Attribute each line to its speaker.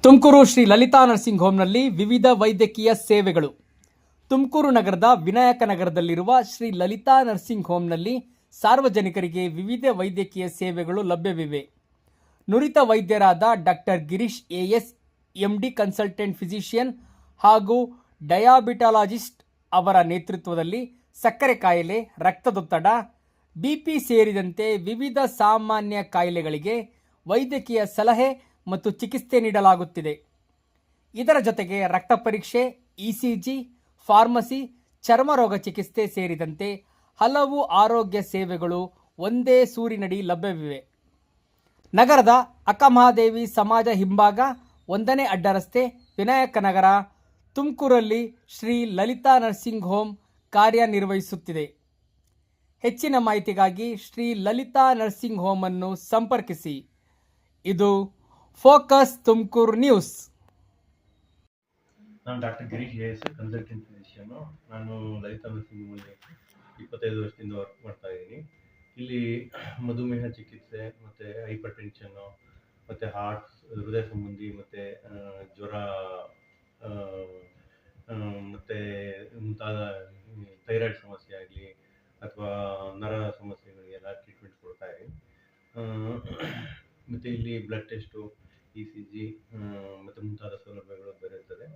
Speaker 1: Tumakuru Shri Lalitha nursing ಹೋಮ್ನಲ್ಲಿ ವಿವಿಧ ವೈದ್ಯಕೀಯ ಸೇವೆಗಳು. ತುಮಕೂರು ನಗರದ ವಿನಾಯಕ ನಗರದಲ್ಲಿರುವ ಶ್ರೀ ಲಲಿತಾ ನರ್ಸಿಂಗ್ ಹೋಮ್ನಲ್ಲಿ ಸಾರ್ವಜನಿಕರಿಗೆ ವಿವಿಧ ವೈದ್ಯಕೀಯ ಸೇವೆಗಳು ಲಭ್ಯವಿವೆ. ನುರಿತ ವೈದ್ಯರಾದ doctor Girish A S MD consultant physician ಹಾಗೂ ಡಯಾಬಿಟಾಲಜಿಸ್ಟ್ ಅವರ ನೇತೃತ್ವದಲ್ಲಿ ಸಕ್ಕರೆ ಕಾಯಿಲೆ, ರಕ್ತದೊತ್ತಡ, ಬಿಪಿ ಸೇರಿದಂತೆ ವಿವಿಧ ಸಾಮಾನ್ಯ ಕಾಯಿಲೆಗಳಿಗೆ ವೈದ್ಯಕೀಯ ಸಲಹೆ ಮತ್ತು ಚಿಕಿತ್ಸೆ ನೀಡಲಾಗುತ್ತಿದೆ. ಇದರ ಜೊತೆಗೆ ರಕ್ತ ಪರೀಕ್ಷೆ, ಇಸಿಜಿ, ಫಾರ್ಮಸಿ, ಚರ್ಮರೋಗ ಚಿಕಿತ್ಸೆ ಸೇರಿದಂತೆ ಹಲವು ಆರೋಗ್ಯ ಸೇವೆಗಳು ಒಂದೇ ಸೂರಿನಡಿ ಲಭ್ಯವಿವೆ. ನಗರದ ಅಕ್ಕಮಹಾದೇವಿ ಸಮಾಜ ಹಿಂಭಾಗ, 1ನೇ ಅಡ್ಡರಸ್ತೆ, ವಿನಾಯಕ ನಗರ, ತುಮಕೂರಲ್ಲಿ ಶ್ರೀ ಲಲಿತಾ ನರ್ಸಿಂಗ್ ಹೋಮ್ ಕಾರ್ಯನಿರ್ವಹಿಸುತ್ತಿದೆ. ಹೆಚ್ಚಿನ ಮಾಹಿತಿಗಾಗಿ ಶ್ರೀ ಲಲಿತಾ ನರ್ಸಿಂಗ್ ಹೋಮ್ ಅನ್ನು ಸಂಪರ್ಕಿಸಿ. ಇದು ಫೋಕಸ್ ತುಮಕೂರು ನ್ಯೂಸ್.
Speaker 2: ನಾನು ಡಾಕ್ಟರ್ ಗಿರೀಶ್ ಎಎಸ್ ಕನ್ಸಲ್ಟೆಂಟ್ ಫಿಸಿಷಿಯನು. ನಾನು ಲಲಿತಾ ನರ್ಸಿಂಗ್ ಹೋಮಲ್ಲಿ 25 ವರ್ಷದಿಂದ ವರ್ಕ್ ಮಾಡ್ತಾ ಇದ್ದೀನಿ. ಇಲ್ಲಿ ಮಧುಮೇಹ ಚಿಕಿತ್ಸೆ ಮತ್ತು ಹೈಪರ್ ಟೆನ್ಷನ್ನು ಮತ್ತು ಹೃದಯ ಸಂಬಂಧಿ ಮತ್ತು ಜ್ವರ ಮತ್ತು ಮುಂತಾದ ಥೈರಾಯ್ಡ್ ಸಮಸ್ಯೆ ಆಗಲಿ ಅಥವಾ ನರ ಸಮಸ್ಯೆಗಳಿಗೆಲ್ಲ ಟ್ರೀಟ್ಮೆಂಟ್ ಕೊಡ್ತಾ ಇದ್ದೀನಿ. ಮತ್ತು ಇಲ್ಲಿ ಬ್ಲಡ್ ಟೆಸ್ಟು, ಇಸಿಜಿ ಮತ್ತು ಮುಂತಾದ ಸೌಲಭ್ಯಗಳು ದೊರೆಯುತ್ತದೆ.